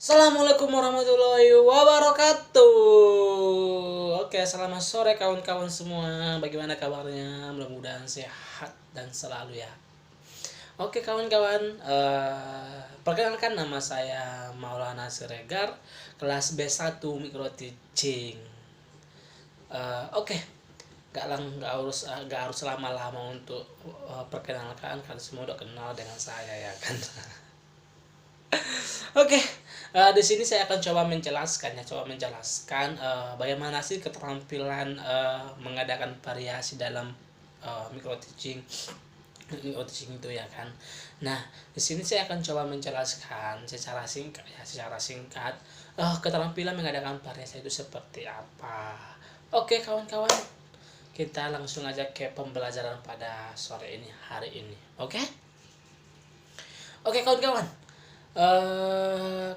Assalamualaikum warahmatullahi wabarakatuh. Oke, selamat sore kawan-kawan semua. Bagaimana kabarnya? Mudah-mudahan sehat dan selalu ya. Oke kawan-kawan, perkenalkan nama saya Maulana Siregar, kelas B1 Micro Teaching. Oke, gak harus lama-lama untuk perkenalkan, kan semua udah kenal dengan saya ya kan. Oke, di sini saya akan coba menjelaskan bagaimana sih keterampilan mengadakan variasi dalam micro teaching itu ya kan. Nah, di sini saya akan coba menjelaskan secara singkat keterampilan mengadakan variasi itu seperti apa. Oke kawan-kawan, kita langsung aja ke pembelajaran pada sore ini, hari ini. Oke kawan-kawan.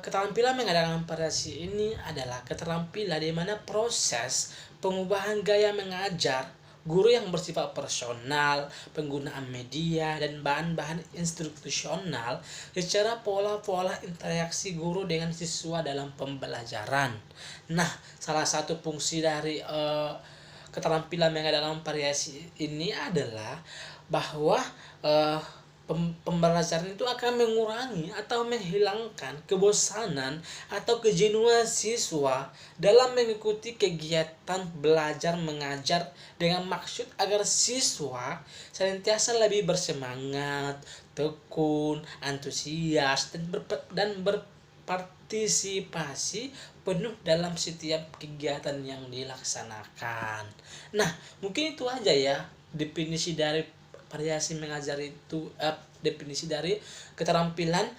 Keterampilan mengadakan variasi ini adalah keterampilan di mana proses pengubahan gaya mengajar guru yang bersifat personal, penggunaan media dan bahan-bahan instruksional secara pola-pola interaksi guru dengan siswa dalam pembelajaran. Nah, salah satu fungsi dari keterampilan mengadakan variasi ini adalah bahwa pembelajaran itu akan mengurangi atau menghilangkan kebosanan atau kejenuhan siswa dalam mengikuti kegiatan belajar mengajar dengan maksud agar siswa senantiasa lebih bersemangat, tekun, antusias dan berpartisipasi penuh dalam setiap kegiatan yang dilaksanakan. Nah, mungkin itu aja ya definisi dari variasi mengajar itu, definisi dari keterampilan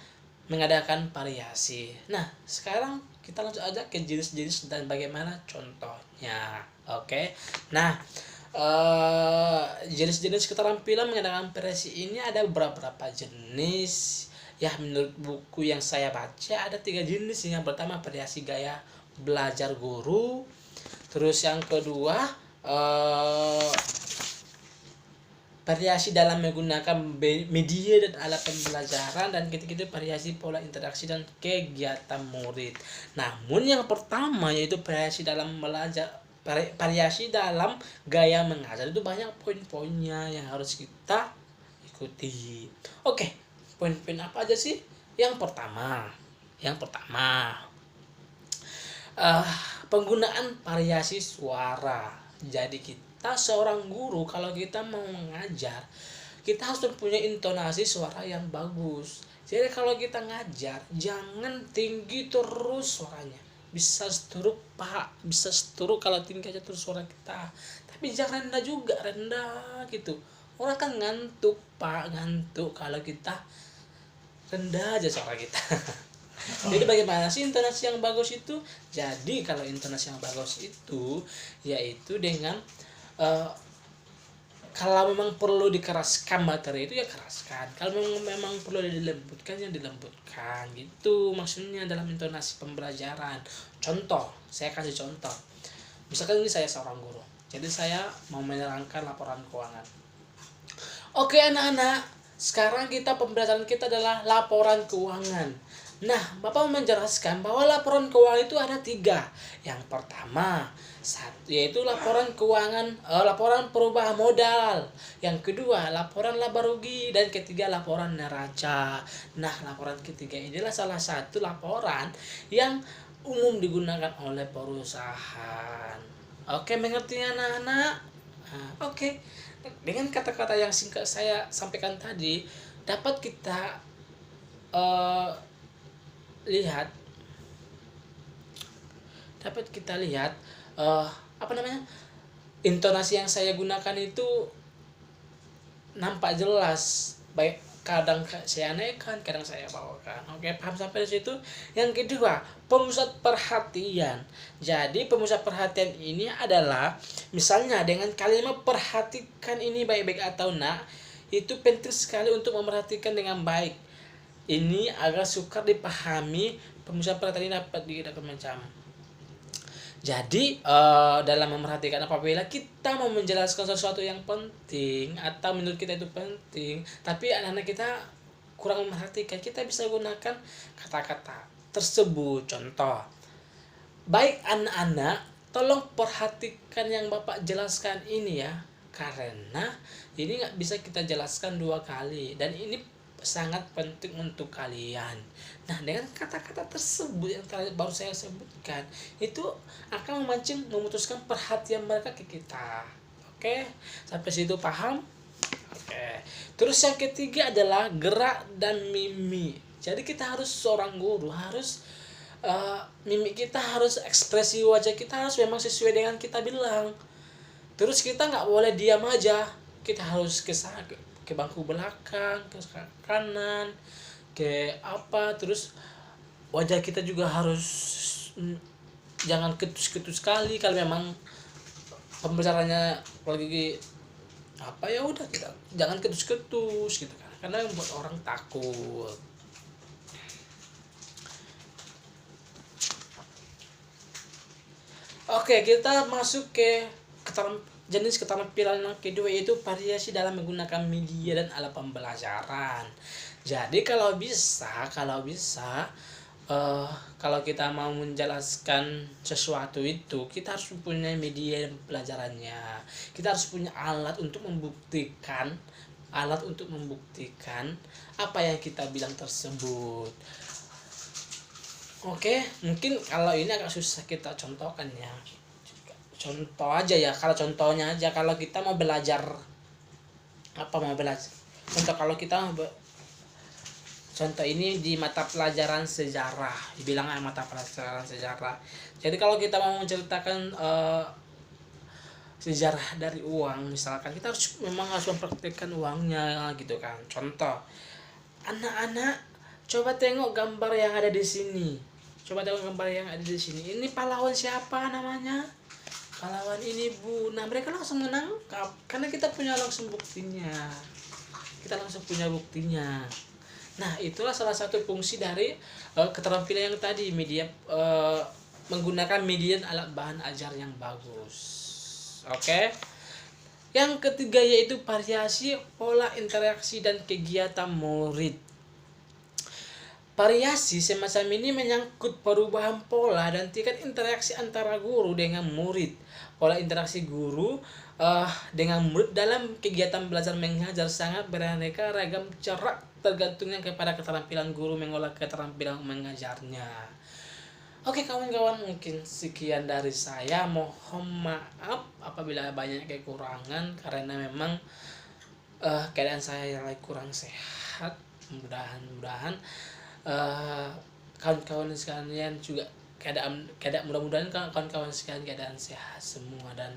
mengadakan variasi. Nah, sekarang kita langsung aja ke jenis-jenis dan bagaimana contohnya. Oke. Nah, jenis-jenis keterampilan mengadakan variasi ini ada beberapa jenis. Ya, menurut buku yang saya baca ada 3 jenis. Yang pertama variasi gaya belajar guru. Terus yang kedua variasi dalam menggunakan media dan alat pembelajaran, dan ketiga variasi pola interaksi dan kegiatan murid. Namun yang pertama yaitu variasi dalam gaya mengajar itu banyak poin-poinnya yang harus kita ikuti. Oke, poin-poin apa aja sih? Yang pertama penggunaan variasi suara. Jadi kita seorang guru kalau kita mau mengajar, kita harus mempunyai intonasi suara yang bagus. Jadi kalau kita ngajar jangan tinggi terus suaranya. Bisa stroke kalau tinggi aja terus suara kita. Tapi jangan rendah juga, rendah gitu. Orang kan ngantuk kalau kita rendah aja suara kita. Jadi bagaimana sih intonasi yang bagus itu? Jadi kalau intonasi yang bagus itu yaitu dengan kalau memang perlu dikeraskan materi itu ya keraskan. Kalau memang perlu dilembutkan ya dilembutkan. Gitu maksudnya dalam intonasi pembelajaran. Contoh, saya kasih contoh. Misalkan ini saya seorang guru. Jadi saya mau menerangkan laporan keuangan. Oke anak-anak, sekarang pembelajaran kita adalah laporan keuangan. Nah, Bapak menjelaskan bahwa laporan keuangan itu ada 3. Yang pertama, yaitu laporan keuangan, laporan perubahan modal. Yang kedua, laporan laba rugi, dan ketiga laporan neraca. Nah, laporan ketiga inilah salah satu laporan yang umum digunakan oleh perusahaan. Oke, mengerti anak-anak? Oke. Dengan kata-kata yang singkat saya sampaikan tadi, dapat kita lihat intonasi yang saya gunakan itu nampak jelas, baik kadang saya naikkan, kadang saya bawakan. Oke, paham sampai di situ? Yang kedua, pemusat perhatian. Jadi pemusat perhatian ini adalah misalnya dengan kalimat perhatikan ini baik-baik atau nak, itu penting sekali untuk memerhatikan dengan baik. Ini agar sukar dipahami, pemusat perhatian ini dapat digunakan macam. Jadi dalam memerhatikan, apabila kita mau menjelaskan sesuatu yang penting atau menurut kita itu penting, tapi anak-anak kita kurang memerhatikan, kita bisa gunakan kata-kata tersebut. Contoh, baik anak-anak, tolong perhatikan yang Bapak jelaskan ini ya, karena ini nggak bisa kita jelaskan dua kali dan ini sangat penting untuk kalian. Nah, dengan kata-kata tersebut yang baru saya sebutkan, itu akan memutuskan perhatian mereka ke kita. Oke, sampai situ paham? Oke. Terus yang ketiga adalah gerak dan mimik. Jadi kita harus seorang guru harus mimik kita harus ekspresi wajah kita harus memang sesuai dengan kita bilang. Terus kita nggak boleh diam aja. Kita harus ke bangku belakang, ke kanan, ke apa. Terus wajah kita juga harus jangan ketus-ketus sekali kalau memang pembicaraannya lagi apa, ya udah kita jangan ketus-ketus gitu kan, karena yang buat orang takut. Oke, kita masuk ke jenis keterampilan yang kedua, yaitu variasi dalam menggunakan media dan alat pembelajaran. Jadi kalau bisa kalau kita mau menjelaskan sesuatu itu, kita harus punya media dan pelajarannya. Kita harus punya alat untuk membuktikan apa yang kita bilang tersebut. Oke, mungkin kalau ini agak susah kita contohkan ya. Contoh aja ya, kalau contohnya aja, kalau kita mau belajar contoh, kalau kita contoh ini di mata pelajaran sejarah, dibilang mata pelajaran sejarah. Jadi kalau kita mau menceritakan sejarah dari uang misalkan, kita memang harus mempraktikkan uangnya gitu kan. Contoh, anak-anak coba tengok gambar yang ada di sini. Ini pahlawan siapa namanya? Pahlawan ini, Bu. Nah, mereka langsung menangkap karena kita langsung punya buktinya. Nah, itulah salah satu fungsi dari keterampilan yang tadi, media menggunakan media dan alat bahan ajar yang bagus. Oke. Yang ketiga yaitu variasi pola interaksi dan kegiatan murid. Variasi semacam ini menyangkut perubahan pola dan tingkat interaksi antara guru dengan murid. Pola interaksi guru dengan murid dalam kegiatan belajar mengajar sangat beraneka ragam corak, tergantungnya kepada keterampilan guru mengolah keterampilan mengajarnya. Oke kawan-kawan, mungkin sekian dari saya. Mohon maaf apabila banyak kekurangan, karena memang keadaan saya lagi kurang sehat. Mudah-mudahan kawan-kawan sekalian juga mudah-mudahan kawan-kawan sekalian keadaan sehat semua, dan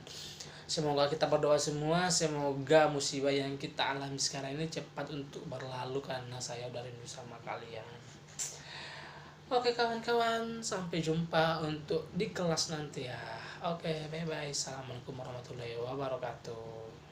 semoga kita berdoa semua, semoga musibah yang kita alami sekarang ini cepat untuk berlalu, karena saya udah rindu sama kalian. Oke kawan-kawan, sampai jumpa untuk di kelas nanti ya. Oke, bye bye. Assalamualaikum warahmatullahi wabarakatuh.